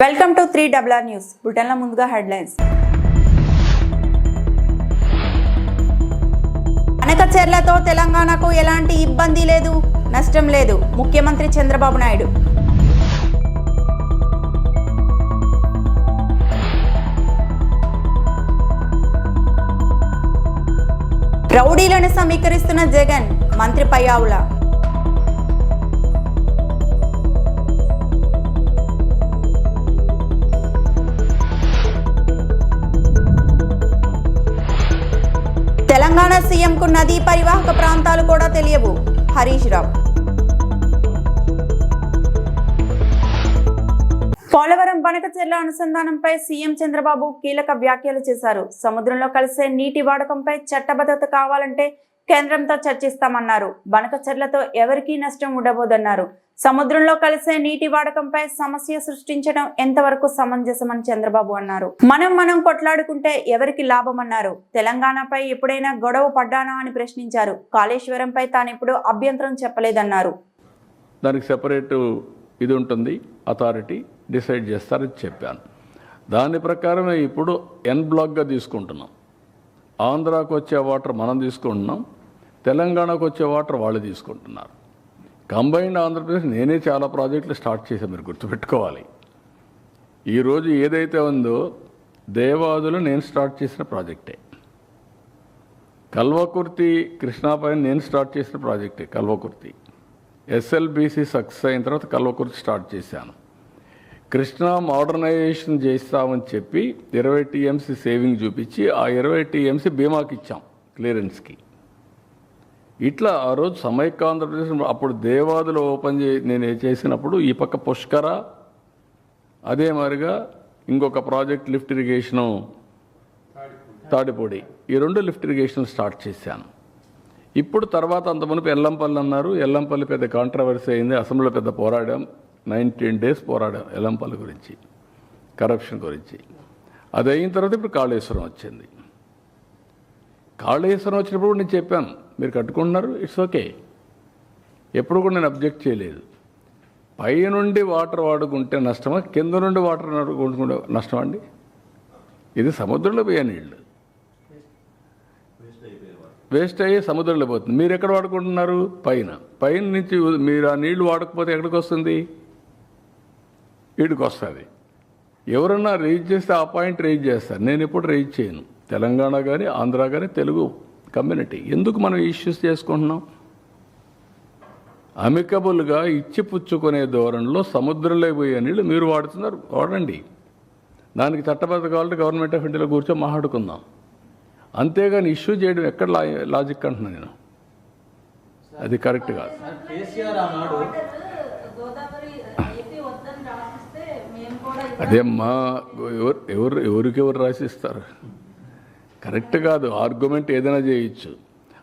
Welcome to 3RR news. బులెటిన్ల ముందుగా headlines. అనకచెర్లతో తెలంగాణకు ఎలాంటి ఇబ్బంది లేదు, నష్టం లేదు. ముఖ్యమంత్రి చంద్రబాబు నాయుడు. రౌడీలను సమీకరిస్తున్న జగన్, మంత్రి పయ్యావుల. తెలంగాణ సీఎంకు నదీ పరివాహక ప్రాంతాలు కూడా తెలియవు, హరీష్ రావు. పోలవరం బనకచెర్ల అనుసంధానంపై సీఎం చంద్రబాబు కీలక వ్యాఖ్యలు చేశారు. సముద్రంలో కలిసే నీటి వాడకంపై చట్టబద్ధత కావాలంటే కేంద్రంతో చర్చిస్తామన్నారు. బనకచెర్లతో ఎవరికీ నష్టం ఉండబోదన్నారు. సముద్రంలో కలిసే నీటి వాడకంపై సమస్య సృష్టించడం ఎంతవరకు సమంజసమని చంద్రబాబు అన్నారు. మనం కొట్లాడుకుంటే ఎవరికి లాభమన్నారు. తెలంగాణపై ఎప్పుడైనా గొడవ పడ్డానా అని ప్రశ్నించారు. కాళేశ్వరంపై తానెప్పుడు అభ్యంతరం చెప్పలేదన్నారు. దానికి సెపరేట్ ఇది ఉంటుంది, అథారిటీ డిసైడ్ చేస్తారని చెప్పాను. దాని ప్రకారమే ఇప్పుడు ఎన్ బ్లాక్గా తీసుకుంటున్నాం. ఆంధ్రాకు వచ్చే వాటర్ మనం తీసుకుంటున్నాం, తెలంగాణకు వచ్చే వాటర్ వాళ్ళు తీసుకుంటున్నారు. కంబైన్డ్ ఆంధ్రప్రదేశ్ నేనే చాలా ప్రాజెక్టులు స్టార్ట్ చేశాను, మీరు గుర్తుపెట్టుకోవాలి. ఈరోజు ఏదైతే ఉందో దేవాదులు నేను స్టార్ట్ చేసిన ప్రాజెక్టే, కల్వకుర్తి కృష్ణాపైన నేను స్టార్ట్ చేసిన ప్రాజెక్టే కల్వకుర్తి. ఎస్ఎల్బీసీ సక్సెస్ అయిన తర్వాత కల్వకుర్తి స్టార్ట్ చేశాను. కృష్ణా మోడర్నైజేషన్ చేస్తామని చెప్పి 20 టీఎంసీ సేవింగ్ చూపించి ఆ 20 టీఎంసీ బీమాకి ఇచ్చాం క్లియరెన్స్కి. ఇట్లా ఆ రోజు సమైక్య ఆంధ్రప్రదేశ్ అప్పుడు దేవాదులు నేను చేసినప్పుడు ఈ పక్క పుష్కర, అదే మాదిరిగా ఇంకొక ప్రాజెక్ట్ లిఫ్ట్ ఇరిగేషను తాడిపొడి, ఈ 2 లిఫ్ట్ ఇరిగేషన్ స్టార్ట్ చేశాను. ఇప్పుడు తర్వాత అంతమునుపు ఎల్లంపల్లి అన్నారు. ఎల్లంపల్లి పెద్ద కాంట్రవర్సీ అయింది, అసెంబ్లీలో పెద్ద పోరాడాం. 19 days పోరాడాం ఎల్లంపల్లి గురించి, కరప్షన్ గురించి. అది అయిన తర్వాత ఇప్పుడు కాళేశ్వరం వచ్చింది. కాళేశ్వరం వచ్చినప్పుడు నేను చెప్పాను, మీరు కట్టుకుంటున్నారు, ఇట్స్ ఓకే, ఎప్పుడు కూడా నేను అబ్జెక్ట్ చేయలేదు. పై నుండి వాటర్ వాడుకుంటే నష్టమా, కింద నుండి వాటర్ వాడుకుంటే నష్టమా అండి? ఇది సముద్రంలో పోయే నీళ్ళు, వేస్ట్ అయ్యి సముద్రంలో పోతుంది. మీరు ఎక్కడ వాడుకుంటున్నారు? పైన నుంచి మీరు ఆ నీళ్లు వాడకపోతే ఎక్కడికి వస్తుంది? వీడికి వస్తుంది. ఎవరన్నా రైజ్ చేస్తే ఆ పాయింట్ రైజ్ చేస్తారు, నేను ఎప్పుడు రైజ్ చేయను. తెలంగాణ కానీ ఆంధ్ర కానీ తెలుగు కమ్యూనిటీ ఎందుకు మనం ఇష్యూస్ చేసుకుంటున్నాం? అమికబుల్గా ఇచ్చి పుచ్చుకునే ధోరణిలో సముద్రంలో పోయే నీళ్ళు మీరు వాడుతున్నారు, వాడండి. దానికి చట్టబద్ధత కావాలంటే గవర్నమెంట్ ఆఫ్ ఇండియాలో కూర్చొని మాట్లాడుకుందాం. అంతేగాని ఇష్యూ చేయడం ఎక్కడ లాజిక్ అంటున్నాను నేను, అది కరెక్ట్ కాదు. అదేమ్మా, ఎవరెవరు రాసిస్తారు? కరెక్ట్ కాదు. ఆర్గ్యుమెంట్ ఏదైనా చేయొచ్చు,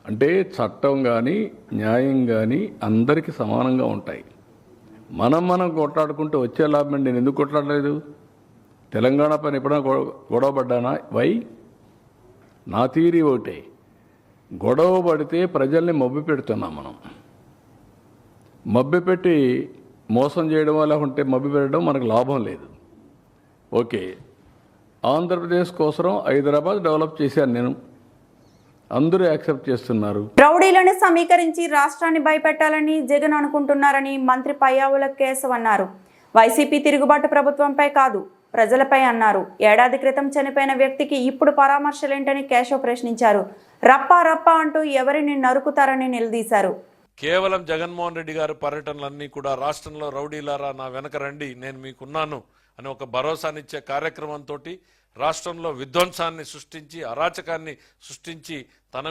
అంటే చట్టం కానీ న్యాయం కానీ అందరికీ సమానంగా ఉంటాయి. మనం కొట్లాడుకుంటూ వచ్చే లాభం. నేను ఎందుకు కొట్లాడలేదు? తెలంగాణ పైన ఎప్పుడైనా గొడవ పడ్డానా? వై? నా థియరీ ఒకటే, గొడవ పడితే ప్రజల్ని మభ్య పెడుతున్నాం మనం. మభ్య పెట్టి మోసం చేయడం వల్ల ఉంటే మభ్య పెట్టడం మనకు లాభం లేదు. ఓకే, ఆంధ్రప్రదేశ్ కోసం హైదరాబాద్ డెవలప్ చేశాను నేను, అందరూ యాక్సెప్ట్ చేస్తున్నారు. రౌడీలను సమీకరించి రాష్ట్రాన్ని భయపెట్టాలని జగన్ అనుకుంటున్నారని మంత్రి పయ్యావుల కేశవ్ అన్నారు. వైసీపీ తిరుగుబాటు ప్రభుత్వంపై కాదు, ప్రజలపై అన్నారు. ఏడాది క్రితం చనిపోయిన వ్యక్తికి ఇప్పుడు పరామర్శలేంటని కేశవ్ ప్రశ్నించారు. రప్ప అంటూ ఎవరిని నరుకుతారని నిలదీశారు. కేవలం జగన్మోహన్ రెడ్డి గారి పర్యటనలన్నీ కూడా రాష్ట్రంలో రౌడీలారా నా వెనక రండి, నేను మీకున్నాను అని ఒక భరోసానిచ్చే కార్యక్రమంతో రాష్ట్రంలో విధ్వంసాన్ని సృష్టించి, అరాచకాన్ని సృష్టించి తన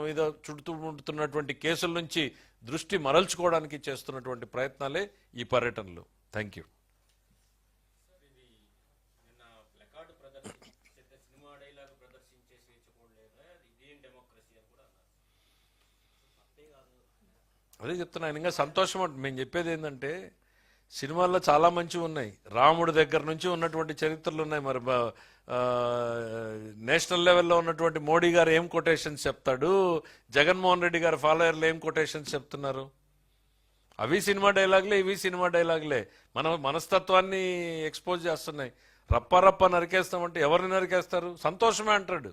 మీద చుడుతున్నటువంటి కేసుల నుంచి దృష్టి మరల్చుకోవడానికి చేస్తున్నటువంటి ప్రయత్నాలే ఈ పర్యటనలు. Thank you. అదే చెప్తున్నా, ఇంకా సంతోషం. మేము చెప్పేది ఏంటంటే సినిమాల్లో చాలా మంచివి ఉన్నాయి, రాముడి దగ్గర నుంచి ఉన్నటువంటి చరిత్రలు ఉన్నాయి. మరి నేషనల్ లెవెల్లో ఉన్నటువంటి మోడీ గారు ఏం కొటేషన్స్ చెప్తాడు, జగన్మోహన్ రెడ్డి గారి ఫాలోయర్లు ఏం కొటేషన్స్ చెప్తున్నారు? అవి సినిమా డైలాగులే, ఇవి సినిమా డైలాగులే. మన మనస్తత్వాన్ని ఎక్స్పోజ్ చేస్తున్నాయి. రప్ప నరికేస్తామంటే ఎవరిని నరికేస్తారు? సంతోషమే అంటాడు.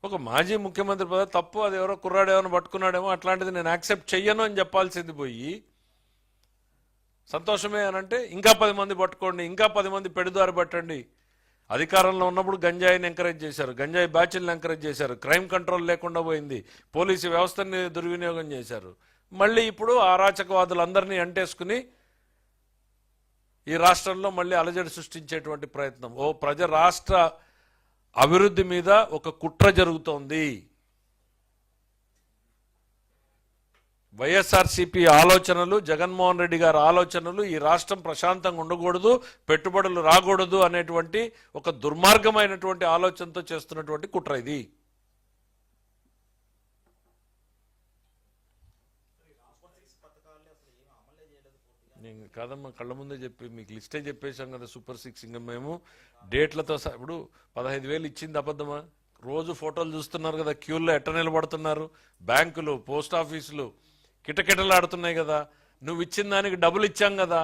ఒక మాజీ ముఖ్యమంత్రి పదవి తప్పు, అది ఎవరో కుర్రాడేమో పట్టుకున్నాడేమో, అట్లాంటిది నేను యాక్సెప్ట్ చెయ్యను అని చెప్పాల్సింది పోయి సంతోషమే అని అంటే ఇంకా 10 మంది పట్టుకోండి, ఇంకా 10 మంది పెడుదారి పట్టండి. అధికారంలో ఉన్నప్పుడు గంజాయిని ఎంకరేజ్ చేశారు, గంజాయి బ్యాచ్లను ఎంకరేజ్ చేశారు, క్రైమ్ కంట్రోల్ లేకుండా పోయింది, పోలీసు వ్యవస్థని దుర్వినియోగం చేశారు. మళ్ళీ ఇప్పుడు అరాచకవాదులందరినీ అంటేసుకుని ఈ రాష్ట్రంలో మళ్ళీ అలజడి సృష్టించేటువంటి ప్రయత్నం. రాష్ట్ర అభివృద్ధి మీద ఒక కుట్ర జరుగుతోంది. వైఎస్ఆర్సీపీ ఆలోచనలు, జగన్మోహన్ రెడ్డి గారి ఆలోచనలు, ఈ రాష్ట్రం ప్రశాంతంగా ఉండకూడదు, పెట్టుబడులు రాకూడదు అనేటువంటి ఒక దుర్మార్గమైనటువంటి ఆలోచనతో చేస్తున్నటువంటి కుట్ర ఇది. నేను కాదమ్మా, కళ్ళ ముందే చెప్పి మీకు లిస్టే చెప్పేశాం కదా. సూపర్ 6 ఇంకా మేము డేట్లతో ఇప్పుడు 15,000 ఇచ్చింది అబద్ధమా? రోజు ఫోటోలు చూస్తున్నారు కదా, క్యూల్లో ఎట్ట నిలబడుతున్నారు, బ్యాంకులు, పోస్ట్ ఆఫీసులు కిటకిటలాడుతున్నాయి కదా. నువ్వు ఇచ్చిన దానికి డబ్బులు ఇచ్చాం కదా.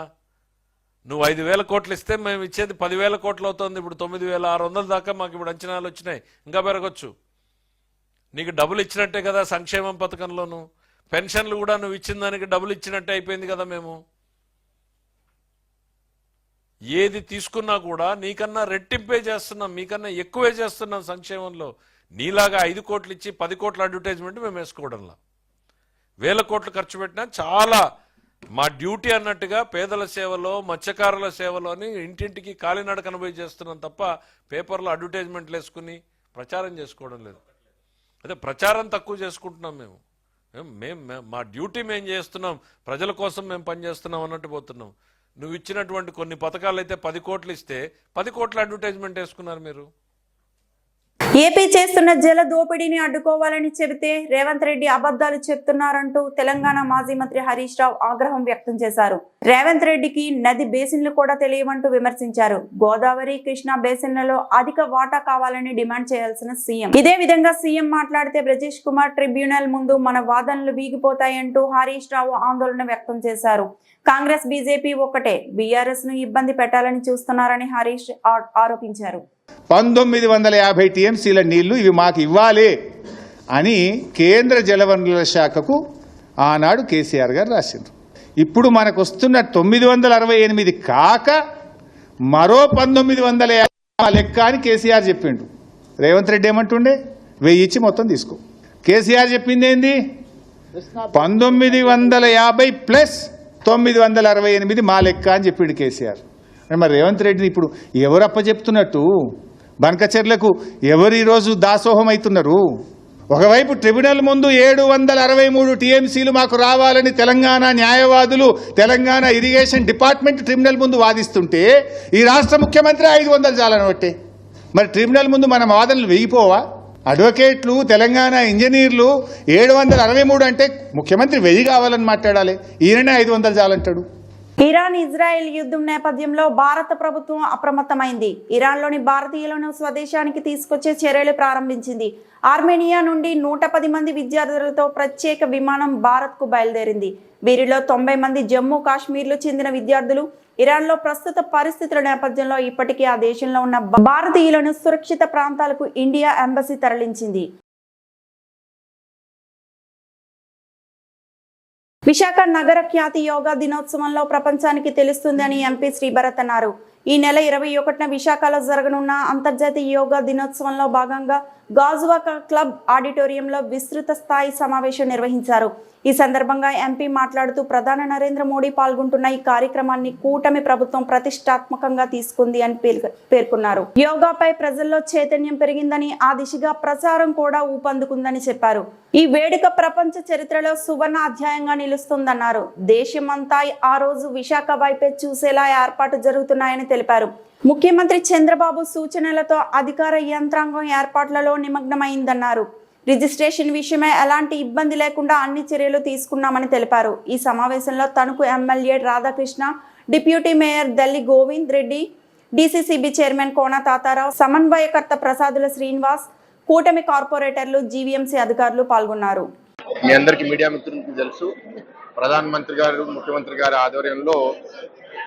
నువ్వు 5,000 కోట్లు ఇస్తే మేము ఇచ్చేది 10,000 కోట్లు అవుతుంది. ఇప్పుడు 9,600 దాకా మాకు ఇప్పుడు అంచనాలు వచ్చినాయి, ఇంకా పెరగచ్చు. నీకు డబ్బులు ఇచ్చినట్టే కదా సంక్షేమం పథకంలోను. పెన్షన్లు కూడా నువ్వు ఇచ్చిన దానికి డబ్బులు ఇచ్చినట్టే అయిపోయింది కదా. మేము ఏది తీసుకున్నా కూడా నీకన్నా రెట్టింపే చేస్తున్నాం, మీకన్నా ఎక్కువే చేస్తున్నాం సంక్షేమంలో. నీలాగా 5 కోట్లు ఇచ్చి 10 కోట్ల అడ్వర్టైజ్మెంట్ మేము వేసుకోవడంలా. 1,000 కోట్లు ఖర్చు పెట్టినా చాలా మా డ్యూటీ అన్నట్టుగా పేదల సేవలో, మత్స్యకారుల సేవలో అని ఇంటింటికి కాలినడకన పోయి చేస్తున్నాం తప్ప పేపర్లో అడ్వర్టైజ్మెంట్లు వేసుకుని ప్రచారం చేసుకోవడం లేదు. అదే ప్రచారం తక్కువ చేసుకుంటున్నాం మేము. మా డ్యూటీ మేము చేస్తున్నాం, ప్రజల కోసం మేము పనిచేస్తున్నాం అన్నట్టు పోతున్నాం. నువ్వు ఇచ్చినటువంటి కొన్ని పథకాలు అయితే 10 కోట్లు ఇస్తే 10 కోట్ల అడ్వర్టైజ్మెంట్ వేసుకున్నారు మీరు. ఏపీ చేస్తున్న జల దోపిడీని అడ్డుకోవాలని చెబితే రేవంత్ రెడ్డి అబద్ధాలు చెప్తున్నారంటూ తెలంగాణ మాజీ మంత్రి హరీష్ రావు ఆగ్రహం వ్యక్తం చేశారు. రేవంత్ రెడ్డికి నది బేసిన్లు కూడా తెలియవంటూ విమర్శించారు. గోదావరి, కృష్ణా బేసిన్లలో అధిక వాటా కావాలని డిమాండ్ చేయాల్సిన సీఎం. ఇదే విధంగా సీఎం మాట్లాడితే బ్రజేష్ కుమార్ ట్రిబ్యునల్ ముందు మన వాదనలు వీగిపోతాయంటూ హరీష్ రావు ఆందోళన వ్యక్తం చేశారు. కాంగ్రెస్, బీజేపీ ఒక్కటే, బీఆర్ఎస్ ను ఇబ్బంది పెట్టాలని చూస్తున్నారని హరీష్ ఆరోపించారు. 1950 టీఎంసీల నీళ్లు ఇవి మాకు ఇవ్వాలి అని కేంద్ర జలవనరుల శాఖకు ఆనాడు కేసీఆర్ గారు రాసిండ్రు. ఇప్పుడు మనకు వస్తున్న 968 కాక మరో 1950 లెక్క అని కేసీఆర్ చెప్పిండు. రేవంత్ రెడ్డి ఏమంటుండే 1000 ఇచ్చి మొత్తం తీసుకో. కేసీఆర్ చెప్పింది ఏంది 1950 ప్లస్ 968 మా లెక్క అని చెప్పిండు కేసీఆర్. మరి రేవంత్ రెడ్డిని ఇప్పుడు ఎవరు అప్పచెప్తున్నట్టు? బనకచెర్లకు ఎవరు ఈరోజు దాసోహం అవుతున్నారు? ఒకవైపు ట్రిబ్యునల్ ముందు 763 టీఎంసీలు మాకు రావాలని తెలంగాణ న్యాయవాదులు, తెలంగాణ ఇరిగేషన్ డిపార్ట్మెంట్ ట్రిబ్యునల్ ముందు వాదిస్తుంటే ఈ రాష్ట్ర ముఖ్యమంత్రి 500 చాలని బట్టే. మరి ట్రిబ్యునల్ ముందు మన వాదనలు వెయ్యిపోవా? అడ్వకేట్లు, తెలంగాణ ఇంజనీర్లు 763 అంటే ముఖ్యమంత్రి 1000 కావాలని మాట్లాడాలి, ఈయననే 500 చాలంటాడు. ఇరాన్ ఇజ్రాయెల్ యుద్ధం నేపథ్యంలో భారత ప్రభుత్వం అప్రమత్తమైంది. ఇరాన్లోని భారతీయులను స్వదేశానికి తీసుకొచ్చే చర్యలు ప్రారంభించింది. ఆర్మేనియా నుండి 110 మంది విద్యార్థులతో ప్రత్యేక విమానం భారత్కు బయలుదేరింది. వీరిలో 90 మంది జమ్మూ కాశ్మీర్లు చెందిన విద్యార్థులు. ఇరాన్లో ప్రస్తుత పరిస్థితుల నేపథ్యంలో ఇప్పటికే ఆ దేశంలో ఉన్న భారతీయులను సురక్షిత ప్రాంతాలకు ఇండియా ఎంబసీ తరలించింది. విశాఖ నగర ఖ్యాతి యోగా దినోత్సవంలో ప్రపంచానికి తెలుస్తుందని ఎంపీ శ్రీభరత్ అన్నారు. ఈ నెల 21న విశాఖలో జరగనున్న అంతర్జాతీయ యోగా దినోత్సవంలో భాగంగా గాజువాక క్లబ్ ఆడిటోరియంలో విస్తృత స్థాయి సమావేశం నిర్వహించారు. ఈ సందర్భంగా ఎంపీ మాట్లాడుతూ ప్రధాని నరేంద్ర మోడీ పాల్గొంటున్న ఈ కార్యక్రమాన్ని కూటమి ప్రభుత్వం ప్రతిష్టాత్మకంగా తీసుకుంది అని పేర్కొన్నారు. యోగాపై ప్రజల్లో చైతన్యం పెరిగిందని, ఆ దిశగా ప్రచారం కూడా ఊపందుకుందని చెప్పారు. ఈ వేడుక ప్రపంచ చరిత్రలో సువర్ణ అధ్యాయంగా నిలుస్తుందన్నారు. దేశమంతా ఆ రోజు విశాఖ వైపే చూసేలా ఏర్పాటు జరుగుతున్నాయని తెలిపారు. ముఖ్యమంత్రి చంద్రబాబు సూచనలతో అధికార యంత్రాంగం ఏర్పాట్లలో నిమగ్నమైందన్నారు. రిజిస్ట్రేషన్ విషయమై ఎలాంటి ఇబ్బంది లేకుండా అన్ని చర్యలు తీసుకున్నామని తెలిపారు. ఈ సమావేశంలో Tanuku MLA Radhakrishna, deputy mayor Dalli Govind Reddy, DCCB chairman Kona Tatarao, సమన్వయకర్త ప్రసాదుల శ్రీనివాస్, కూటమి కార్పొరేటర్లు, జీవీఎంసీ అధికారులు పాల్గొన్నారు. మీ అందరికీ మీడియా మిత్రులకు తెలుసు, ప్రధానమంత్రి గారు, ముఖ్యమంత్రి గారి ఆధ్వర్యంలో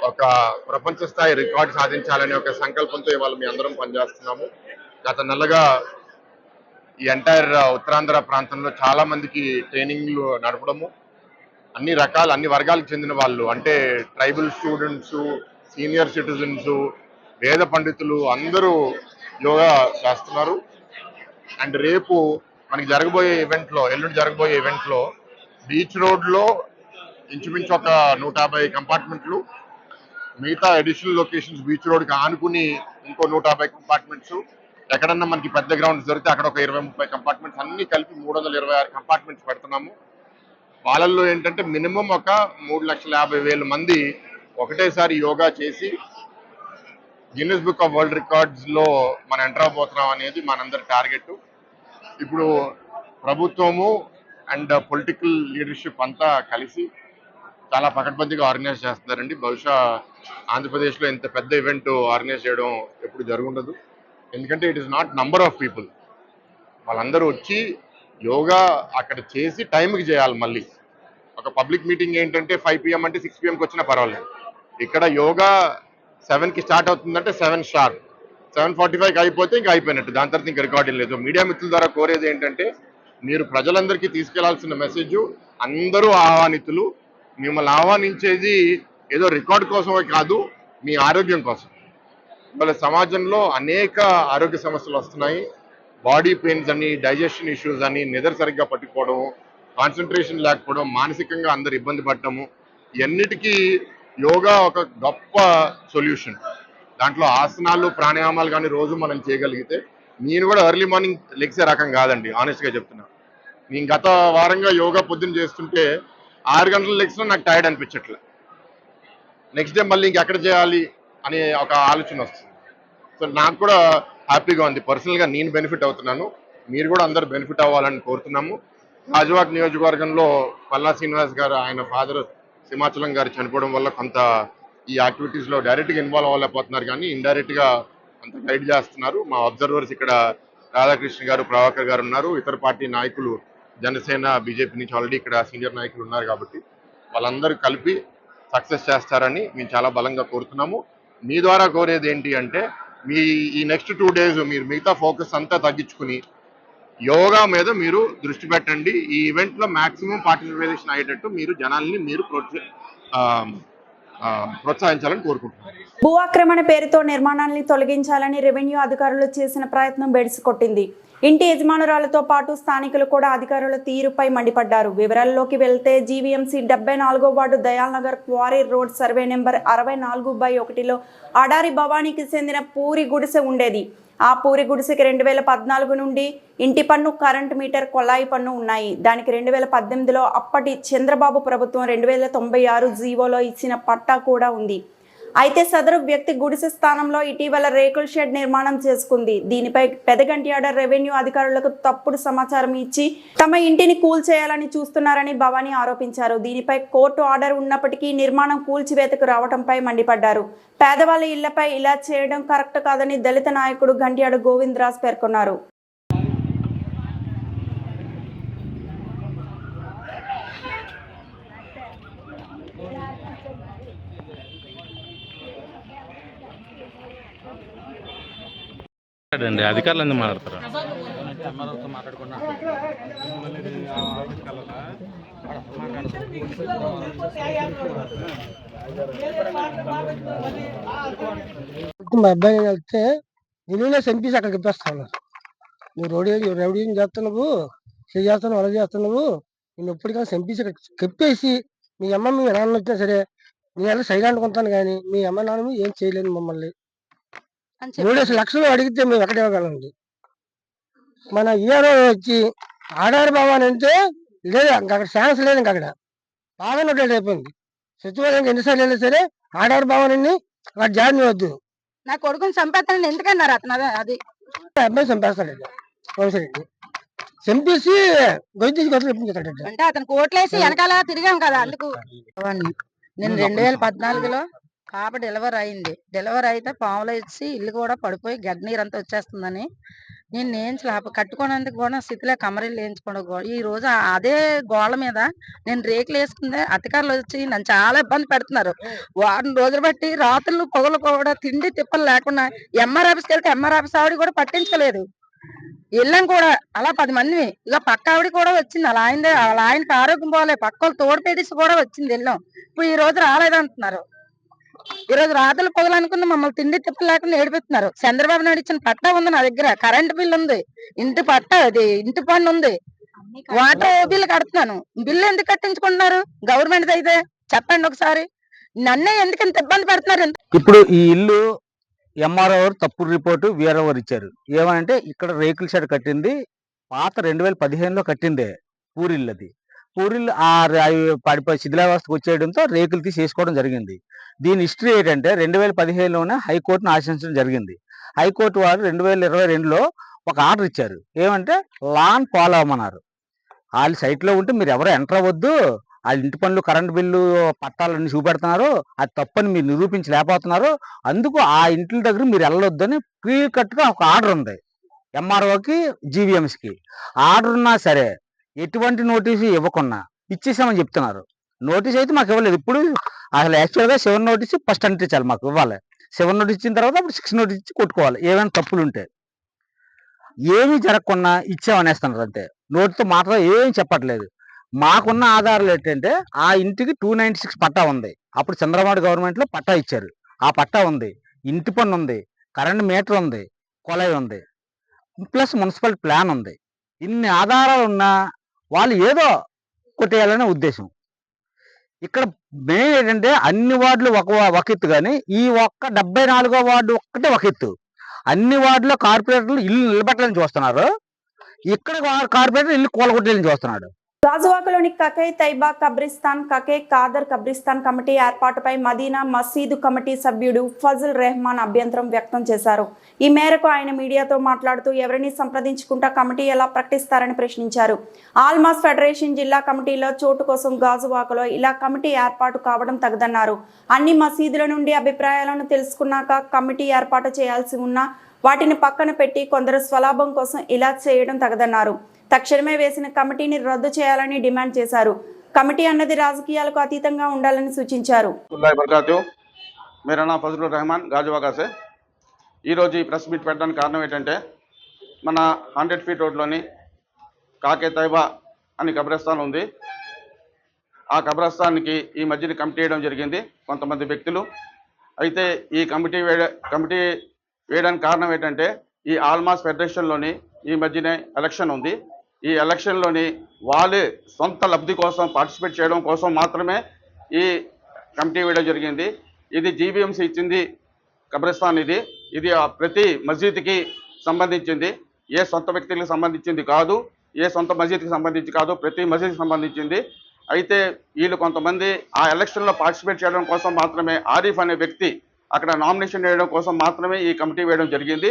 ఒక ప్రపంచ స్థాయి రికార్డు సాధించాలనే ఒక సంకల్పంతో ఇవాళ మీ అందరం పనిచేస్తున్నాము. గత నెలగా ఈ ఎంటైర్ ఉత్తరాంధ్ర ప్రాంతంలో చాలా మందికి ట్రైనింగ్లు నడపడము, అన్ని వర్గాలకు చెందిన వాళ్ళు అంటే ట్రైబల్ స్టూడెంట్స్, సీనియర్ సిటిజన్స్, వేద పండితులు అందరూ యోగా చేస్తున్నారు. అండ్ రేపు మనకి ఎల్లుండి జరగబోయే ఈవెంట్లో బీచ్ రోడ్లో ఇంచుమించు ఒక 150 కంపార్ట్మెంట్లు, మిగతా అడిషనల్ లొకేషన్స్ బీచ్ రోడ్కి ఆనుకుని ఇంకో 150 కంపార్ట్మెంట్స్, ఎక్కడన్నా మనకి పెద్ద గ్రౌండ్స్ దొరికితే అక్కడ ఒక 20-30 కంపార్ట్మెంట్స్, అన్ని కలిపి 326 కంపార్ట్మెంట్స్ పెడుతున్నాము. వాళ్ళల్లో ఏంటంటే మినిమం ఒక 3,50,000 మంది ఒకటేసారి యోగా చేసి Guinness book of world records లో మనం ఎంటర్ అవబోతున్నాం అనేది మనందరి టార్గెట్. ఇప్పుడు ప్రభుత్వము అండ్ పొలిటికల్ లీడర్షిప్ అంతా కలిసి చాలా పకడ్బందీగా ఆర్గనైజ్ చేస్తున్నారండి. బహుశా ఆంధ్రప్రదేశ్లో ఇంత పెద్ద ఈవెంట్ ఆర్గనైజ్ చేయడం ఎప్పుడు జరుగుండదు. ఎందుకంటే it is not number of people, వాళ్ళందరూ వచ్చి యోగా అక్కడ చేసి టైంకి చేయాలి. మళ్ళీ ఒక పబ్లిక్ మీటింగ్ ఏంటంటే 5 PM అంటే 6 PMకి వచ్చినా పర్వాలేదు. ఇక్కడ యోగా 7కి స్టార్ట్ అవుతుందంటే 7 షార్ప్, 7:45కి అయిపోతే ఇంకా అయిపోయినట్టు, దాని తర్వాత ఇంకా రికార్డింగ్ లేదు. మీడియా మిత్రుల ద్వారా కోరేది ఏంటంటే మీరు ప్రజలందరికీ తీసుకెళ్లాల్సిన మెసేజ్, అందరూ ఆహ్వానితులు. మిమ్మల్ని ఆహ్వానించేది ఏదో రికార్డు కోసమే కాదు, మీ ఆరోగ్యం కోసం. వాళ్ళ సమాజంలో అనేక ఆరోగ్య సమస్యలు వస్తున్నాయి. బాడీ పెయిన్స్ అని, డైజెషన్ ఇష్యూస్ అని, నిద్ర సరిగ్గా పట్టుకోవడం, కాన్సన్ట్రేషన్ లేకపోవడం, మానసికంగా అందరు ఇబ్బంది పడటము, ఇవన్నిటికీ యోగా ఒక గొప్ప సొల్యూషన్. దాంట్లో ఆసనాలు, ప్రాణాయామాలు కానీ రోజు మనం చేయగలిగితే, నేను కూడా ఎర్లీ మార్నింగ్ లెగ్సే రకం కాదండి, ఆనెస్ట్గా చెప్తున్నా. నేను గత వారంగా యోగా పొద్దున్న చేస్తుంటే 6 గంటల లెగ్స్లో నాకు టైర్డ్ అనిపించట్లే. నెక్స్ట్ డే మళ్ళీ ఇంకెక్కడ చేయాలి అనే ఒక ఆలోచన వస్తుంది. సో నాకు కూడా హ్యాపీగా ఉంది. పర్సనల్గా నేను బెనిఫిట్ అవుతున్నాను, మీరు కూడా అందరు బెనిఫిట్ అవ్వాలని కోరుతున్నాము. రాజవాక్ నియోజకవర్గంలో పల్లా శ్రీనివాస్ గారు, ఆయన ఫాదర్ సింహాచలం గారు చనిపోవడం వల్ల కొంత ఈ యాక్టివిటీస్లో డైరెక్ట్గా ఇన్వాల్వ్ అవ్వలేకపోతున్నారు, కానీ ఇండైరెక్ట్గా అంత గైడ్ చేస్తున్నారు. మా అబ్జర్వర్స్ ఇక్కడ రాధాకృష్ణ గారు, ప్రభాకర్ గారు ఉన్నారు. ఇతర పార్టీ నాయకులు, జనసేన, బీజేపీ నుంచి ఆల్రెడీ ఇక్కడ సీనియర్ నాయకులు ఉన్నారు. కాబట్టి వాళ్ళందరూ కలిపి సక్సెస్ చేస్తారని మేము చాలా బలంగా కోరుతున్నాము. మీ ద్వారా కోరేది ఏంటి అంటే, మీ ఈ నెక్స్ట్ 2 days మీరు మిగతా ఫోకస్ అంతా తగ్గించుకుని యోగా మీద మీరు దృష్టి పెట్టండి. ఈ ఈవెంట్లో మాక్సిమం పార్టిసిపేషన్ అయ్యేటట్టు మీరు జనాల్ని మీరు ప్రోత్సహించాలని కోరుకుంటున్నాను. భూ ఆక్రమణ పేరుతో నిర్మాణాన్ని తొలగించాలని రెవెన్యూ అధికారులు చేసిన ప్రయత్నం బెడిసికొట్టింది. ఇంటి యజమానురాలతో పాటు స్థానికులు కూడా అధికారుల తీరుపై మండిపడ్డారు. వివరాల్లోకి వెళ్తే జీవీఎంసీ 74వ ward Dayal Nagar quarry road survey number 64/1లో అడారి భవానీకి చెందిన పూరి గుడిసె ఉండేది. ఆ పూరి గుడిసెకి 2014 నుండి ఇంటి పన్ను, కరెంట్ మీటర్, కొళాయి పన్ను ఉన్నాయి. దానికి 2018లో అప్పటి చంద్రబాబు ప్రభుత్వం 2096 జీవోలో ఇచ్చిన పట్టా కూడా ఉంది. అయితే సదరు వ్యక్తి గుడిసె స్థానంలో ఇటీవల రేకుల షెడ్ నిర్మాణం చేసుకుంది. దీనిపై పెదగంట్యాడ రెవెన్యూ అధికారులకు తప్పుడు సమాచారం ఇచ్చి తమ ఇంటిని కూల్చేయాలని చూస్తున్నారని భవానీ ఆరోపించారు. దీనిపై కోర్టు ఆర్డర్ ఉన్నప్పటికీ నిర్మాణం కూల్చివేతకు రావడంపై మండిపడ్డారు. పేదవాళ్ళ ఇళ్లపై ఇలా చేయడం కరెక్ట్ కాదని దళిత నాయకుడు గంట్యాడ గోవిందరాజ్ పేర్కొన్నారు. అండి అధికారులు ఎందుకు మాట్లాడతారు? మా అబ్బాయి వెళ్తే నేనే చంపేసి అక్కడికి ఇప్పేస్తాను. నువ్వు రౌడీ చేస్తున్నావు, చేస్తున్నావు, అలా చేస్తున్నావు, నేను ఎప్పటికైనా చంపేసి అక్కడ చెప్పేసి మీ అమ్మ మీ నాన్న వచ్చినా సరే నేను ఎలా సైలెంట్ కొంటాను, కానీ మీ అమ్మ నాన్న ఏం చేయలేదు. మమ్మల్ని 3 లక్షలు అడిగితే మేము ఎక్కడ ఇవ్వగలండి. మన ఈఆర్ఓ వచ్చి ఆడారి భవన్ అంటే లేదు, అక్కడ ఛాన్స్ లేదు. ఇంకా అక్కడ బాగా నోటెడ్ అయిపోయింది. సచివాలయం ఎన్నిసార్లు వెళ్ళినా సరే ఆడారి భవన్ అక్కడ జాయిన్ వద్దు, నా కొడుకుని చంపేస్తానని ఎందుకన్నారు అతను? అది అబ్బాయి చంపేస్తాడండి, వంశరెడ్డి చంపేసి గొయ్యి తెప్పించాడండి. అంటే అతను కోట్లేసి వెనకాల తిరిగాం కదా, అందుకు. నేను 2014లో పాప డెలివరీ అయింది. డెలివరీ అయితే పాములో ఇచ్చి ఇల్లు కూడా పడిపోయి గడ్డ నీరు అంతా వచ్చేస్తుందని నేను వేయించలేక కట్టుకోవడానికి కూడా స్థితిలో కమరీలు వేయించుకోవడం ఈ రోజు అదే గోళ్ళ మీద నేను రేకులు వేసుకుందే అధికారులు వచ్చి నన్ను చాలా ఇబ్బంది పెడుతున్నారు. వారం రోజులు బట్టి రాత్రులు పొగలు కూడా తిండి తిప్పలు లేకుండా ఎంఆర్ ఆఫీస్కి వెళ్తే ఎంఆర్ ఆఫీస్ ఆవిడ కూడా పట్టించుకోలేదు. వెళ్ళాం కూడా అలా 10 మంది. ఇక పక్క ఆవిడ కూడా వచ్చింది. వాళ్ళ ఆయనకి ఆరోగ్యం పోలే, పక్క వాళ్ళు తోడు పెడిసి కూడా వచ్చింది. వెళ్ళాం. ఇప్పుడు ఈ రోజు రాలేదంటున్నారు. ఈ రోజు రాత్రులు పొగలు అనుకుని మమ్మల్ని తిండి తిప్పలు లేకుండా ఏడిపిస్తున్నారు. చంద్రబాబు నాయుడు ఇచ్చిన పట్టా ఉంది నా దగ్గర, కరెంట్ బిల్ ఉంది, ఇంటి పట్టా ఇంటి పన్ను ఉంది, వాటర్ బిల్లు కడుతున్నాను. బిల్లు ఎందుకు కట్టించుకుంటున్నారు గవర్నమెంట్ అయితే? చెప్పండి ఒకసారి. నన్నే ఎందుకు ఇంత ఇబ్బంది పెడుతున్నారు? ఇప్పుడు ఈ ఇల్లు ఎంఆర్ఓ తప్పుడు రిపోర్టు వీఆర్ఓ ఇచ్చారు. ఏమనంటే ఇక్కడ రేకుల షెడ్ కట్టింది పాత 2015లో కట్టిందే పూరిల్లు. అది పూరిల్లు పడిపోయి శిథిలావస్థకు వచ్చేయడంతో రేకులు తీసి వేసుకోవడం జరిగింది. దీని హిస్టరీ ఏంటంటే 2015లోనే హైకోర్టును ఆశ్రయించడం జరిగింది. హైకోర్టు వారు 2022లో ఒక ఆర్డర్ ఇచ్చారు. ఏమంటే లాన్ ఫాలో అవ్వమన్నారు. వాళ్ళ సైట్లో ఉంటే మీరు ఎవరు ఎంటర్ అవ్వద్దు, వాళ్ళ ఇంటి పనులు కరెంట్ బిల్లు పట్టాలన్నీ చూపెడుతున్నారు, అది తప్పని మీరు నిరూపించలేకపోతున్నారు, అందుకు ఆ ఇంటి దగ్గర మీరు వెళ్ళొద్దని క్లియర్ కట్గా ఒక ఆర్డర్ ఉంది ఎంఆర్ఓకి జీవీఎంసీకి. ఆర్డర్ ఉన్నా సరే ఎటువంటి నోటీసు ఇవ్వకుండా ఇచ్చేసామని చెప్తున్నారు. నోటీస్ అయితే మాకు ఇవ్వలేదు. ఇప్పుడు అసలు యాక్చువల్గా 7 నోటీస్ ఫస్ట్ అంటించాలి, మాకు ఇవ్వాలి. 7 నోటీస్ ఇచ్చిన తర్వాత అప్పుడు 6 నోటీస్ ఇచ్చి కొట్టుకోవాలి ఏమైనా తప్పులు ఉంటే. ఏమీ జరగకుండా ఇచ్చామనేస్తున్నారు అంతే. నోటితో మాత్రం ఏం చెప్పట్లేదు. మాకున్న ఆధారాలు ఏంటంటే ఆ ఇంటికి 296 పట్టా ఉంది. అప్పుడు చంద్రబాబు గవర్నమెంట్లో పట్టా ఇచ్చారు. ఆ పట్టా ఉంది, ఇంటి పన్ను ఉంది, కరెంట్ మీటర్ ఉంది, కొలాయి ఉంది, ప్లస్ మున్సిపల్ ప్లాన్ ఉంది. ఇన్ని ఆధారాలు ఉన్నా వాళ్ళు ఏదో కొట్టేయాలనే ఉద్దేశం. ఇక్కడ మెయిన్ ఏంటంటే అన్ని వార్డులు ఒక ఎత్తు, కానీ ఈ ఒక్క 74వ వార్డు ఒక్కటే ఒక ఎత్తు. అన్ని వార్డులో కార్పొరేటర్లు ఇల్లు నిలబెట్టాలని చూస్తున్నారు, ఇక్కడ కార్పొరేటర్ ఇల్లు కూలగొట్టాలని చూస్తున్నాడు. గాజువాకలోని కకే తైబా కబ్రిస్తాన్, కకే కాదర్ కబ్రిస్తాన్ కమిటీ ఏర్పాటుపై మదీనా మసీదు కమిటీ సభ్యుడు ఫజల్ రెహమాన్ అభ్యంతరం వ్యక్తం చేశారు. ఈ మేరకు ఆయన మీడియాతో మాట్లాడుతూ ఎవరిని సంప్రదించుకుంటా కమిటీ ఎలా ప్రకటిస్తారని ప్రశ్నించారు. ఆల్మాస్ ఫెడరేషన్ జిల్లా కమిటీలో చోటు కోసం గాజువాకలో ఇలా కమిటీ ఏర్పాటు కావడం తగదన్నారు. అన్ని మసీదుల నుండి అభిప్రాయాలను తెలుసుకున్నాక కమిటీ ఏర్పాటు చేయాల్సి ఉన్నా వాటిని పక్కన పెట్టి కొందరు స్వలాభం కోసం ఇలా చేయడం తగదన్నారు. తక్షణమే వేసిన కమిటీని రద్దు చేయాలని డిమాండ్ చేశారు. కమిటీ అన్నది రాజకీయాలకు అతీతంగా ఉండాలని సూచించారు. मेरा नाम फजलुर रहमान गाजुवाका से ఈరోజు ఈ ప్రెస్ మీట్ పెట్టడానికి కారణం ఏంటంటే మన 100 ఫీట్ రోడ్లోని కాకే తైబా అని కబ్రస్థాన్ ఉంది. ఆ కబ్రస్థాన్కి ఈ మధ్యన కమిటీ వేయడం జరిగింది కొంతమంది వ్యక్తులు. అయితే ఈ కమిటీ వేయడానికి కారణం ఏంటంటే ఈ ఆల్మాస్ ఫెడరేషన్లోని ఈ మధ్యనే ఎలక్షన్ ఉంది. ఈ ఎలక్షన్లోని వాళ్ళే సొంత లబ్ధి కోసం పార్టిసిపేట్ చేయడం కోసం మాత్రమే ఈ కమిటీ వేయడం జరిగింది. ఇది జీవీఎంసీ ఇచ్చింది కబ్రస్థాన్. ఇది ప్రతి మసీద్కి సంబంధించింది, ఏ సొంత వ్యక్తులకు సంబంధించింది కాదు, ఏ సొంత మసీద్కి సంబంధించి కాదు, ప్రతి మసీద్కి సంబంధించింది. అయితే వీళ్ళు కొంతమంది ఆ ఎలక్షన్లో పార్టిసిపేట్ చేయడం కోసం మాత్రమే ఆరిఫ్ అనే వ్యక్తి అక్కడ నామినేషన్ వేయడం కోసం మాత్రమే ఈ కమిటీ వేయడం జరిగింది.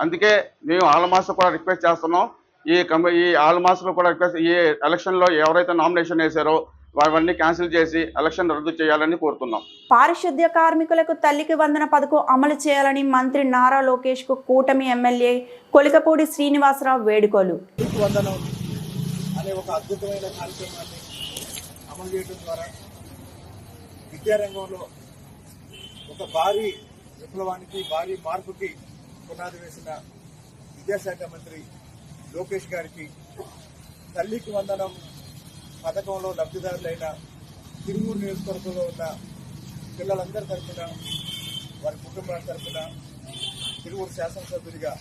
అందుకే మేము ఆల్మాస్ కూడా రిక్వెస్ట్ చేస్తున్నాం, ఈ ఆల్మాస్లో కూడా రిక్వెస్ట్, ఈ ఎలక్షన్లో ఎవరైతే నామినేషన్ వేశారో అవన్నీ క్యాన్సిల్ చేసి ఎలక్షన్ రద్దు చేయాలని కోరుతున్నాం. పారిశుద్ధ్య కార్మికులకు తల్లికి వందన పథకం అమలు చేయాలని మంత్రి నారా లోకేష్ కు కూటమి ఎమ్మెల్యే కొలికపూడి శ్రీనివాసరావు వేడుకోలు. వందనం అనే ఒక అద్భుతమైన కార్యక్రమాన్ని అమలు చేయడం ద్వారా విద్యారంగంలో ఒక భారీ విప్లవానికి, భారీ మార్పుకి పునాది వేసిన విద్యాశాఖ మంత్రి లోకేష్ గారికి తల్లికి వందనం పథకంలో లబ్ధిదారులైన తిరువూరు నియోజకవర్గంలో ఉన్న పిల్లలందరి తరఫున, వారి కుటుంబాల తరఫున తిరువూరు శాసనసభ్యుడిగా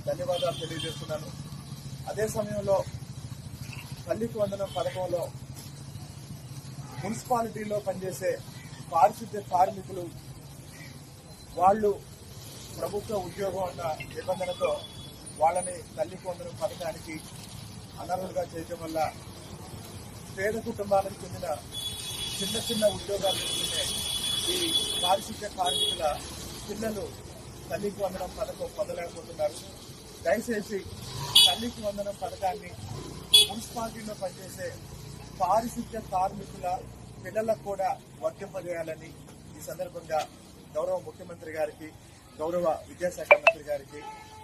ధన్యవాదాలు తెలియజేస్తున్నాను. అదే సమయంలో తల్లికి వందనం పథకంలో మున్సిపాలిటీలో పనిచేసే పారిశుద్ధ్య కార్మికులు వాళ్ళు ప్రభుత్వ ఉద్యోగం అన్న నిబంధనతో వాళ్ళని తల్లికి వందనం పథకానికి అనర్హులుగా చేయడం వల్ల పేద కుటుంబాలకు చెందిన చిన్న చిన్న ఉద్యోగాలు చేసుకునే ఈ పారిశుద్ధ్య కార్మికుల పిల్లలు తల్లికి వందనం పథకం పొందలేకపోతున్నారు. దయచేసి తల్లికి వందనం పథకాన్ని మున్సిపాలిటీలో పనిచేసే పారిశుద్ధ్య కార్మికుల పిల్లలకు కూడా వర్తింపజేయాలని ఈ సందర్భంగా గౌరవ ముఖ్యమంత్రి గారికి, గౌరవ విద్యాశాఖ మంత్రి గారికి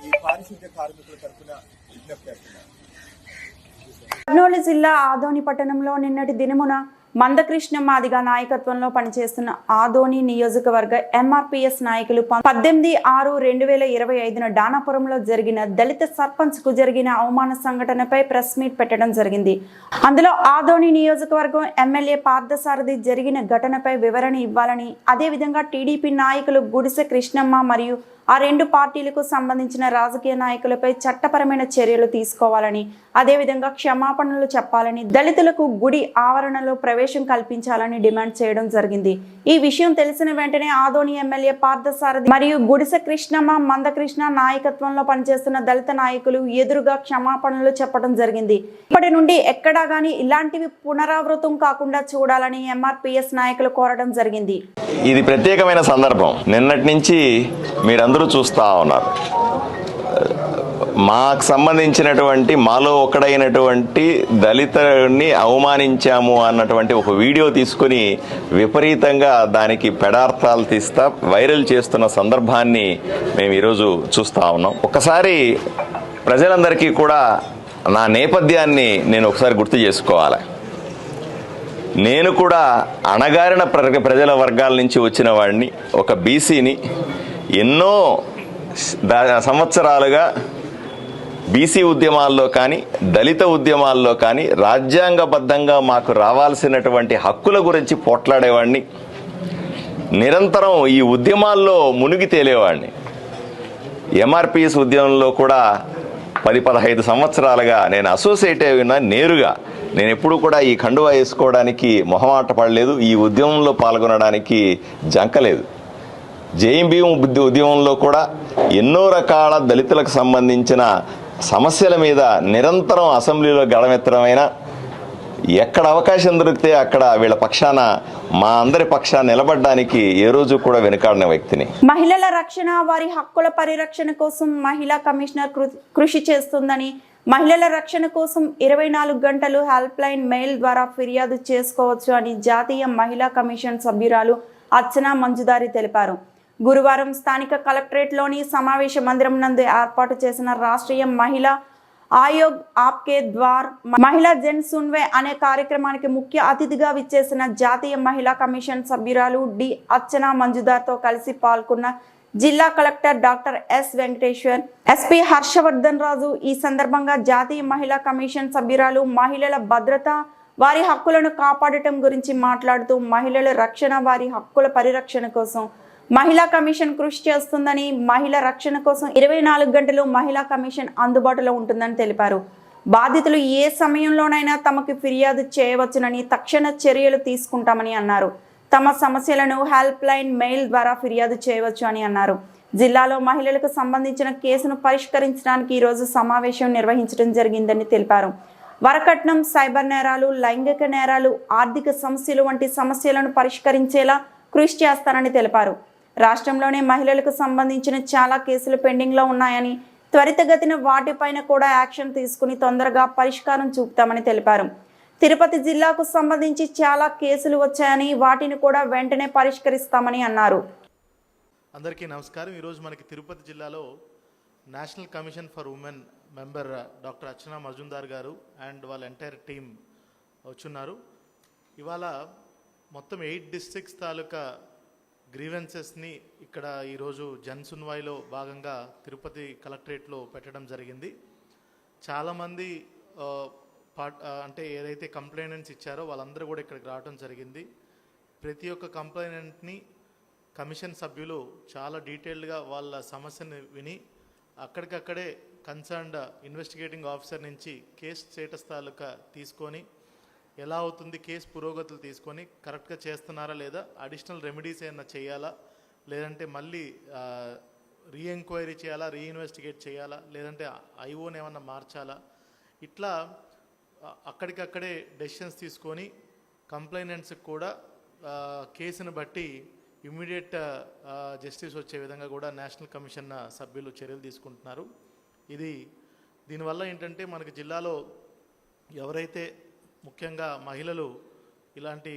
ఈ పారిశుద్ధ్య కార్మికుల తరఫున విజ్ఞప్తి చేస్తున్నారు. కర్నూలు జిల్లా ఆదోని పట్టణంలో నిన్నటి దినమున మందకృష్ణ మాదిగ నాయకత్వంలో పనిచేస్తున్న ఆదోని నియోజకవర్గ ఎంఆర్పీఎస్ నాయకులు 18/6/2025 డానాపురంలో జరిగిన దళిత సర్పంచ్ కు జరిగిన అవమాన సంఘటనపై ప్రెస్ మీట్ పెట్టడం జరిగింది. అందులో ఆదోని నియోజకవర్గం ఎమ్మెల్యే పార్థసారథి జరిగిన ఘటనపై వివరణ ఇవ్వాలని, అదేవిధంగా టీడీపీ నాయకులు గుడిసె కృష్ణమ్మ మరియు ఆ రెండు పార్టీలకు సంబంధించిన రాజకీయ నాయకులపై చట్టపరమైన చర్యలు తీసుకోవాలని, అదేవిధంగా క్షమాపణలు చెప్పాలని, దళితులకు గుడి ఆవరణలో ప్రవేశం కల్పించాలని డిమాండ్ చేయడం జరిగింది. ఈ విషయం తెలిసిన వెంటనే ఆదోని ఎమ్మెల్యే పార్థసారథి మరియు గుడిసె కృష్ణమ్మ, మందకృష్ణ నాయకత్వంలో పనిచేస్తున్న దళిత నాయకులు ఎదురుగా క్షమాపణలు చెప్పడం జరిగింది. ఇప్పటి నుండి ఎక్కడా గానీ ఇలాంటివి పునరావృతం కాకుండా చూడాలని ఎంఆర్పీఎస్ నాయకులు కోరడం జరిగింది. ఇది ప్రత్యేకమైన సందర్భం. నిన్నటి నుంచి మీరందరూ చూస్తూ ఉన్నారు. మాకు సంబంధించినటువంటి మాలో ఒకడైనటువంటి దళితుడిని అవమానించాము అన్నటువంటి ఒక వీడియో తీసుకుని విపరీతంగా దానికి పెడార్థాలు తీస్తా వైరల్ చేస్తున్న సందర్భాన్ని మేము ఈరోజు చూస్తూ ఉన్నాం. ఒక్కసారి ప్రజలందరికీ కూడా నా నేపథ్యాన్ని నేను ఒకసారి గుర్తు చేసుకోవాలి. నేను కూడా అణగారిన ప్రజల వర్గాల నుంచి వచ్చిన వాడిని, ఒక బీసీని. ఎన్నో సంవత్సరాలుగా బీసీ ఉద్యమాల్లో కానీ దళిత ఉద్యమాల్లో కానీ రాజ్యాంగబద్ధంగా మాకు రావాల్సినటువంటి హక్కుల గురించి పోట్లాడేవాడిని. నిరంతరం ఈ ఉద్యమాల్లో మునిగి తేలేవాడిని. ఎంఆర్పీఎస్ ఉద్యమంలో కూడా 10-15 సంవత్సరాలుగా నేను అసోసియేట్ అయి ఉన్నా. నేరుగా నేను ఎప్పుడు కూడా ఈ కండువా వేసుకోవడానికి మొహమాట పడలేదు, ఈ ఉద్యమంలో పాల్గొనడానికి జంకలేదు. జేఎంబీఎం ఉద్యమంలో కూడా ఎన్నో రకాల దళితులకు సంబంధించిన సమస్యల మీద నిరంతరం అసెంబ్లీలో గళమెత్తడమైన, ఎక్కడ అవకాశం దొరికితే అక్కడ వీళ్ళ పక్షాన, మా అందరి పక్షాన నిలబడడానికి ఏ రోజు కూడా వెనుకాడిన వ్యక్తిని. మహిళల రక్షణ, వారి హక్కుల పరిరక్షణ కోసం మహిళా కమిషనర్ కృషి చేస్తుందని, మహిళల రక్షణ కోసం 24 గంటలు హెల్ప్ లైన్ మెయిల్ ద్వారా ఫిర్యాదు చేసుకోవచ్చు అని జాతీయ మహిళా కమిషన్ సభ్యురాలు అర్చనా మంజుదారి తెలిపారు. గురువారం స్థానిక కలెక్టరేట్లోని సమావేశ మందిరం నందు ఏర్పాటు చేసిన రాష్ట్రీయ మహిళా ఆయోగ్ ఆప్కే ద్వార్ మహిళా జన్ సున్వే అనే కార్యక్రమానికి ముఖ్య అతిథిగా విచ్చేసిన జాతీయ మహిళా కమిషన్ సభ్యురాలు డి అర్చనా మంజుదార్తో కలిసి పాల్గొన్న జిల్లా collector doctor S Venkateshwar, SP Harshavardhan Raju ఈ సందర్భంగా జాతీయ మహిళా కమిషన్ సభ్యురాలు మహిళల భద్రత, వారి హక్కులను కాపాడటం గురించి మాట్లాడుతూ మహిళల రక్షణ, వారి హక్కుల పరిరక్షణ కోసం మహిళా కమిషన్ కృషి చేస్తుందని, మహిళా రక్షణ కోసం 24 గంటలు మహిళా కమిషన్ అందుబాటులో ఉంటుందని తెలిపారు. బాధితులు ఏ సమయంలోనైనా తమకు ఫిర్యాదు చేయవచ్చునని, తక్షణ చర్యలు తీసుకుంటామని అన్నారు. తమ సమస్యలను హెల్ప్ లైన్ మెయిల్ ద్వారా ఫిర్యాదు చేయవచ్చు అని అన్నారు. జిల్లాలో మహిళలకు సంబంధించిన కేసును పరిష్కరించడానికి ఈరోజు సమావేశం నిర్వహించడం జరిగిందని తెలిపారు. వరకట్నం, సైబర్ నేరాలు, లైంగిక నేరాలు, ఆర్థిక సమస్యలు వంటి సమస్యలను పరిష్కరించేలా కృషి చేస్తానని తెలిపారు. రాష్ట్రంలోనే మహిళలకు సంబంధించిన చాలా కేసులు పెండింగ్లో ఉన్నాయని, త్వరితగతిన వాటిపైన కూడా యాక్షన్ తీసుకుని తొందరగా పరిష్కారం చూపుతామని తెలిపారు. తిరుపతి జిల్లాకు సంబంధించి చాలా కేసులు వచ్చాయని, వాటిని కూడా వెంటనే పరిష్కరిస్తామని అన్నారు. అందరికీ నమస్కారం. ఈరోజు మనకి తిరుపతి జిల్లాలో National Commission for Women member doctor Archana Majumdar గారు అండ్ వాళ్ళ ఎంటైర్ టీమ్ వచ్చున్నారు. ఇవాళ మొత్తం 8 డిస్ట్రిక్ట్స్ తాలూకా గ్రీవెన్సెస్ని ఇక్కడ ఈరోజు జన్ సున్వాయిలో భాగంగా తిరుపతి కలెక్టరేట్లో పెట్టడం జరిగింది. చాలామంది అంటే ఏదైతే కంప్లైంట్స్ ఇచ్చారో వాళ్ళందరూ కూడా ఇక్కడికి రావడం జరిగింది. ప్రతి ఒక్క కంప్లైంట్ని కమిషన్ సభ్యులు చాలా డీటెయిల్డ్గా వాళ్ళ సమస్యని విని అక్కడికక్కడే కన్సర్న్డ్ ఇన్వెస్టిగేటింగ్ ఆఫీసర్ నుంచి కేసు స్టేటస్ తాలూకా తీసుకొని, ఎలా అవుతుంది కేసు పురోగతులు తీసుకొని కరెక్ట్గా చేస్తున్నారా లేదా, అడిషనల్ రెమెడీస్ ఏమైనా చేయాలా, లేదంటే మళ్ళీ రీఎంక్వైరీ చేయాలా, రీఇన్వెస్టిగేట్ చేయాలా, లేదంటే ఐఓని ఏమన్నా మార్చాలా, ఇట్లా అక్కడికక్కడే డెసిషన్స్ తీసుకొని కంప్లైనెంట్స్కి కూడా కేసును బట్టి ఇమ్మీడియట్ జస్టిస్ వచ్చే విధంగా కూడా నేషనల్ కమిషన్ సభ్యులు చర్యలు తీసుకుంటున్నారు. దీనివల్ల ఏంటంటే మనకి జిల్లాలో ఎవరైతే ముఖ్యంగా మహిళలు ఇలాంటి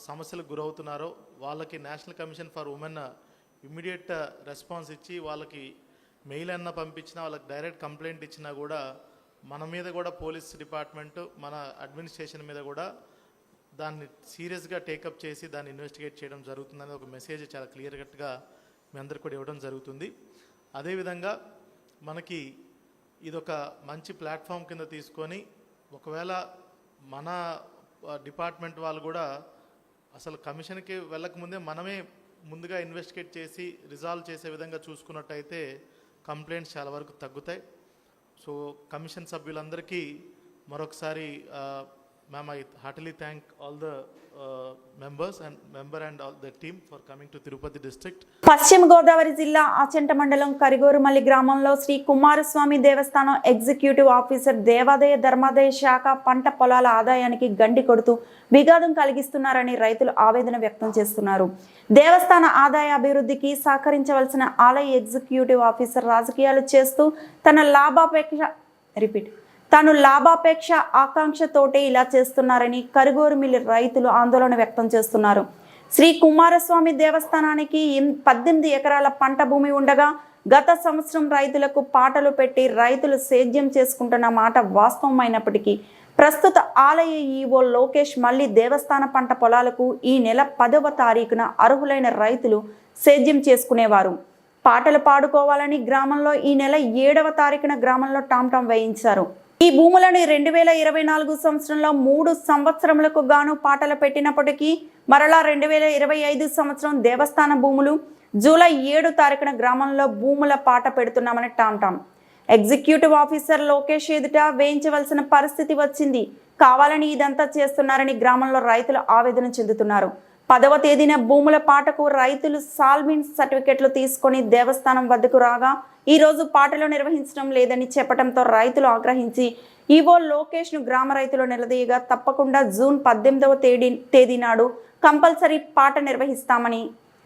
సమస్యలకు గురవుతున్నారో వాళ్ళకి national Commission for women immediate response ఇచ్చి వాళ్ళకి మెయిల్ అన్న పంపించినా, వాళ్ళకి డైరెక్ట్ కంప్లైంట్ ఇచ్చినా కూడా మన మీద కూడా పోలీస్ డిపార్ట్మెంటు, మన అడ్మినిస్ట్రేషన్ మీద కూడా దాన్ని సీరియస్గా టేకప్ చేసి దాన్ని ఇన్వెస్టిగేట్ చేయడం జరుగుతుందనే ఒక మెసేజ్ చాలా క్లియర్ కట్గా మీ అందరికి కూడా ఇవ్వడం జరుగుతుంది. అదేవిధంగా మనకి ఇదొక మంచి ప్లాట్ఫామ్ కింద తీసుకొని, ఒకవేళ మన డిపార్ట్మెంట్ వాళ్ళు కూడా అసలు కమిషన్కి వెళ్ళకముందే మనమే ముందుగా ఇన్వెస్టిగేట్ చేసి రిజాల్వ్ చేసే విధంగా చూసుకున్నట్టయితే కంప్లైంట్స్ చాలా వరకు తగ్గుతాయి. సో కమిషన్ సభ్యులందరికీ మరొకసారి ma'am, I heartily thank all the members and all the team for coming to Tirupati district. పశ్చిమ గోదావరి జిల్లా ఆచంట మండలం కరిగోరుమల్లి గ్రామంలో శ్రీ కుమారస్వామి దేవస్థానం ఎగ్జిక్యూటివ్ ఆఫీసర్ దేవాదాయ ధర్మాదాయ శాఖ పంట పొలాల ఆదాయానికి గండి కొడుతూ విఘాతం కలిగిస్తున్నారని రైతులు ఆవేదన వ్యక్తం చేస్తున్నారు. దేవస్థాన ఆదాయ అభివృద్ధికి సహకరించవలసిన ఆలయ ఎగ్జిక్యూటివ్ ఆఫీసర్ రాజకీయాలు చేస్తూ తాను లాభాపేక్ష ఆకాంక్షతోటే ఇలా చేస్తున్నారని కరిగోరుమిల్లి రైతులు ఆందోళన వ్యక్తం చేస్తున్నారు. శ్రీ కుమారస్వామి దేవస్థానానికి 18 ఎకరాల పంట భూమి ఉండగా గత సంవత్సరం రైతులకు పాటలు పెట్టి రైతులు సేద్యం చేసుకుంటున్న మాట వాస్తవమైనప్పటికీ ప్రస్తుత ఆలయ ఈవో లోకేష్ మళ్లీ దేవస్థాన పంట పొలాలకు ఈ నెల 10వ తారీఖున అర్హులైన రైతులు సేద్యం చేసుకునేవారు. పాటలు పాడుకోవాలని గ్రామంలో ఈ నెల 7వ తారీఖున గ్రామంలో టాంటాం వేయించారు. ఈ భూములను 2024 సంవత్సరంలో 3 సంవత్సరములకు గాను పాటలు పెట్టినప్పటికీ మరలా 2025 సంవత్సరం దేవస్థాన భూములు జూలై 7 తారీఖున గ్రామంలో భూముల పాట పెడుతున్నామని టాంటాం. ఎగ్జిక్యూటివ్ ఆఫీసర్ లోకేష్ ఎదుట వేయించవలసిన పరిస్థితి వచ్చింది. కావాలని ఇదంతా చేస్తున్నారని గ్రామంలో రైతులు ఆవేదన చెందుతున్నారు. 10వ తేదీన భూముల పాటకు రైతులు సాల్విన్ సర్టిఫికెట్లు తీసుకొని దేవస్థానం వద్దకు రాగా ఈ రోజు పాటలు నిర్వహించడం లేదని చెప్పడంతో రైతులు ఆగ్రహించి ఈవో లోకేష్ ను గ్రామ రైతులు నిలదీయగా తప్పకుండా జూన్ 18వ తేదీ నాడు కంపల్సరీ పాట నిర్వహిస్తామని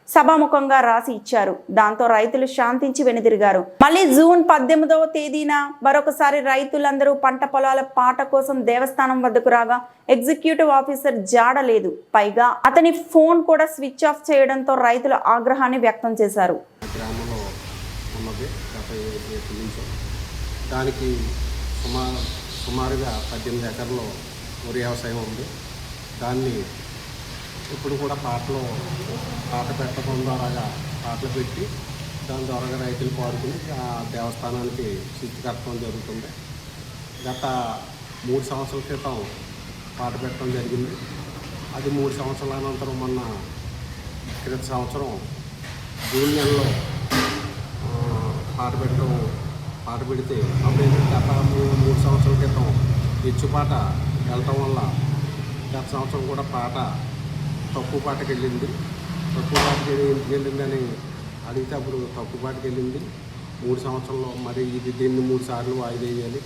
సభాముఖంగా రాసి ఇచ్చారు. దాంతో రైతులు శాంతించి వెనుదిరిగారు. మళ్ళీ జూన్ 18వ తేదీన మరొకసారి రైతులందరూ పంట పొలాల పాట కోసం దేవస్థానం వద్దకు రాగా ఎగ్జిక్యూటివ్ ఆఫీసర్ జాడలేదు. పైగా అతని ఫోన్ కూడా స్విచ్ ఆఫ్ చేయడంతో రైతులు ఆగ్రహాన్ని వ్యక్తం చేశారు. గ్రామంలో ఉన్నది గత దానికి సుమారుగా 18 ఎకర్లో వరి వ్యవసాయం ఉంది. దాన్ని ఇప్పుడు కూడా పాట పెట్టడం ద్వారా పాటలు పెట్టి దాని ద్వారా రైతులు పాడుకుని ఆ దేవస్థానానికి శుద్ధి కట్టడం జరుగుతుంది. గత 3 సంవత్సరాల క్రితం పాట పెట్టడం జరిగింది. అది 3 సంవత్సరాల అనంతరం మొన్న క్రిత సంవత్సరం జూన్ నెలలో పాట పెడితే అప్పుడు గత 3 సంవత్సరాల క్రితం ఎచ్చుపాట వెళ్ళటం వల్ల గత సంవత్సరం కూడా పాట తక్కువ పాటకి వెళ్ళింది. తక్కువ పాటకి వెళ్ళిందని అడిగితే అప్పుడు తక్కువ పాటకి వెళ్ళింది. 3 సంవత్సరంలో మరి దీన్ని 3 సార్లు వాయిదా వేయాలి.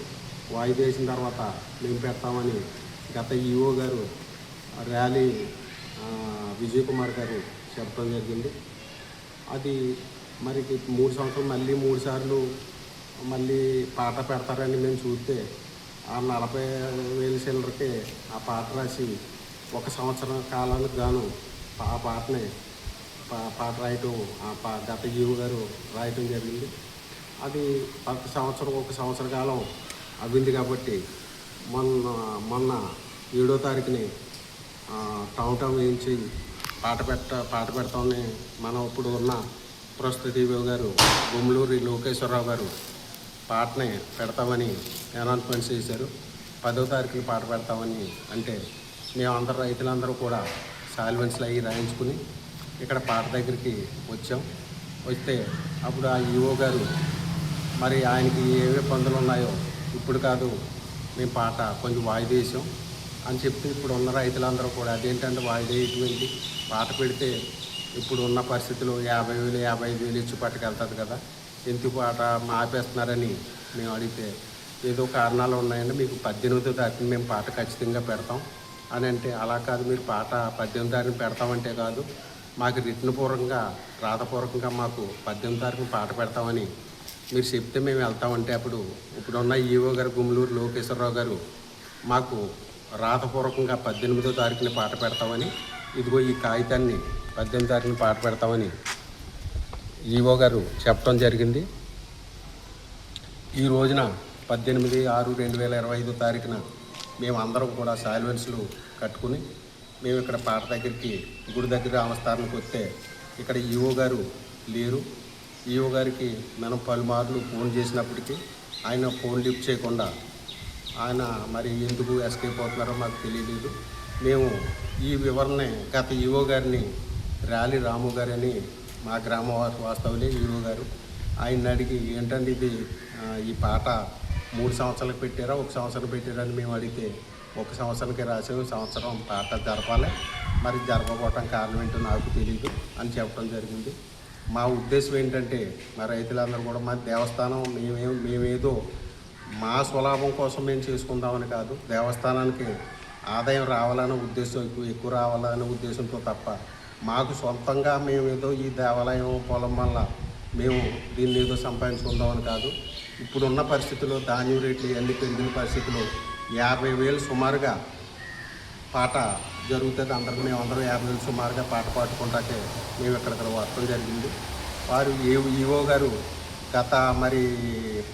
వాయిదా వేసిన తర్వాత మేము పెడతామని గత ఈఓ గారు ర్యాలీ విజయ్ కుమార్ గారు చెప్పడం జరిగింది. అది మరి 3 సంవత్సరం మళ్ళీ 3 సార్లు మళ్ళీ పాట పెడతారని మేము చూస్తే ఆ 40,000 చిల్లరకి ఆ పాట రాసి 1 సంవత్సరం కాలానికి గాను ఆ పాటని పాట రాయటం గత ఈవో గారు రాయటం జరిగింది. అది 1 సంవత్సర కాలం అవ్వింది కాబట్టి మొన్న 7వ తారీఖుని టౌన్ వేయించి పాట పెడతామని మనం ఇప్పుడు ఉన్న ప్రస్తుత ఈవో గారు గుమ్మలూరి లోకేశ్వరరావు గారు పాటని పెడతామని అనౌన్స్మెంట్ చేశారు. 10వ తారీఖుని పాట పెడతామని అంటే మేమందరూ రైతులందరూ కూడా సాల్వెన్స్లు అవి రాయించుకుని ఇక్కడ పాట దగ్గరికి వస్తే అప్పుడు ఆ ఈఓ గారు మరి ఆయనకి ఏవే ఇబ్బందులు ఉన్నాయో ఇప్పుడు కాదు మేము పాట కొంచెం వాయిదా వేసాం అని చెప్పి ఇప్పుడు ఉన్న రైతులందరూ కూడా అదేంటంటే వాయిదా వేయటువంటి పాట పెడితే ఇప్పుడు ఉన్న పరిస్థితుల్లో 50,000 55,000 ఇచ్చి పట్టుకెళ్తుంది కదా, ఎందుకు పాట ఆపేస్తున్నారని మేము అడిగితే ఏదో కారణాలు ఉన్నాయండి, మీకు 18వ తారీఖున మేము పాట ఖచ్చితంగా పెడతాం అని అంటే, అలా కాదు మీరు పాట 18వ తారీఖున పెడతామంటే కాదు, మాకు రిటర్న్పూర్వకంగా రాతపూర్వకంగా మాకు 18వ తారీఖున పాట పెడతామని మీరు చెప్తే మేము వెళ్తామంటే అప్పుడు ఇప్పుడున్న ఈఓ గారు గుమ్మలూరు లోకేశ్వరరావు గారు మాకు రాతపూర్వకంగా 18వ తారీఖున పాట పెడతామని, ఇదిగో ఈ కాగితాన్ని 18వ తారీఖున పాట పెడతామని ఈఓ గారు చెప్పడం జరిగింది. ఈ రోజున 18/6/2025 తారీఖున మేము అందరం కూడా సాల్వెన్స్లు కట్టుకుని మేము ఇక్కడ పాట దగ్గరికి గుడి దగ్గర ఆమస్థానానికి వస్తే ఇక్కడ ఈఓ గారు లేరు. ఈఓ గారికి మనం పలుమార్లు ఫోన్ చేసినప్పటికీ ఆయన ఫోన్ లిఫ్ట్ చేయకుండా ఆయన మరి ఎందుకు ఎస్కేప్ అవుతున్నారో మాకు తెలియలేదు. మేము ఈ వివరణ గత ఈఓ గారిని ర్యాలీ రాము గారని మా గ్రామ వాస్తవులే ఈఓ గారు ఆయన అడిగి ఏంటంటే ఇది ఈ పాట 3 సంవత్సరాలకు పెట్టారా 1 సంవత్సరం పెట్టారా అని మేము అడిగితే 1 సంవత్సరానికి రాసాము, సంవత్సరం పాట జరపాలి, మరి జరపకపోవటం కారణం ఏంటో నాకు తెలియదు అని చెప్పడం జరిగింది. మా ఉద్దేశం ఏంటంటే మా రైతులందరూ కూడా మా దేవస్థానం మేమేదో మా స్వలాభం కోసం మేము చేసుకుందామని కాదు, దేవస్థానానికి ఆదాయం రావాలనే ఉద్దేశం ఎక్కువ రావాలనే ఉద్దేశంతో తప్ప మాకు సొంతంగా మేమేదో ఈ దేవాలయం పొలం వల్ల మేము దీన్ని ఏదో సంపాదించుకుందామని కాదు. ఇప్పుడున్న పరిస్థితుల్లో ధాన్యం రేట్లు ఇవన్నీ పెరిగిన పరిస్థితుల్లో 50,000 సుమారుగా పాట జరుగుతుంది. మేము అందరం 50,000 సుమారుగా పాట పాడుకుంటాకే మేము ఇక్కడ వస్తడం జరిగింది. వారు ఈఓ గారు గత మరి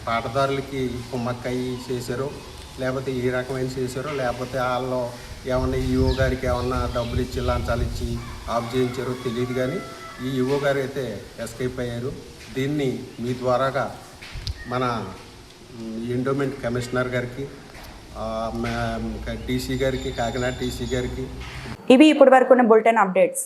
పాటదారులకి కుమ్మక్కయ్యి చేశారో లేకపోతే ఏ రకమైన చేశారో లేకపోతే వాళ్ళు ఏమన్నా ఈఓ గారికి ఏమన్నా డబ్బులు ఇచ్చి లంచాలు ఇచ్చి ఆఫ్ చేయించారో తెలియదు. కానీ ఈ ఈఓ గారు అయితే ఎస్కేప్ అయ్యారు. దీన్ని మీ ద్వారాగా మన ఎండోమెంట్ కమిషనర్ గారికి, డీసీ గారికి, కాకినాడ డీసీ గారికి ఇవి ఇప్పటి వరకు ఉన్న బులెటిన్ అప్డేట్స్.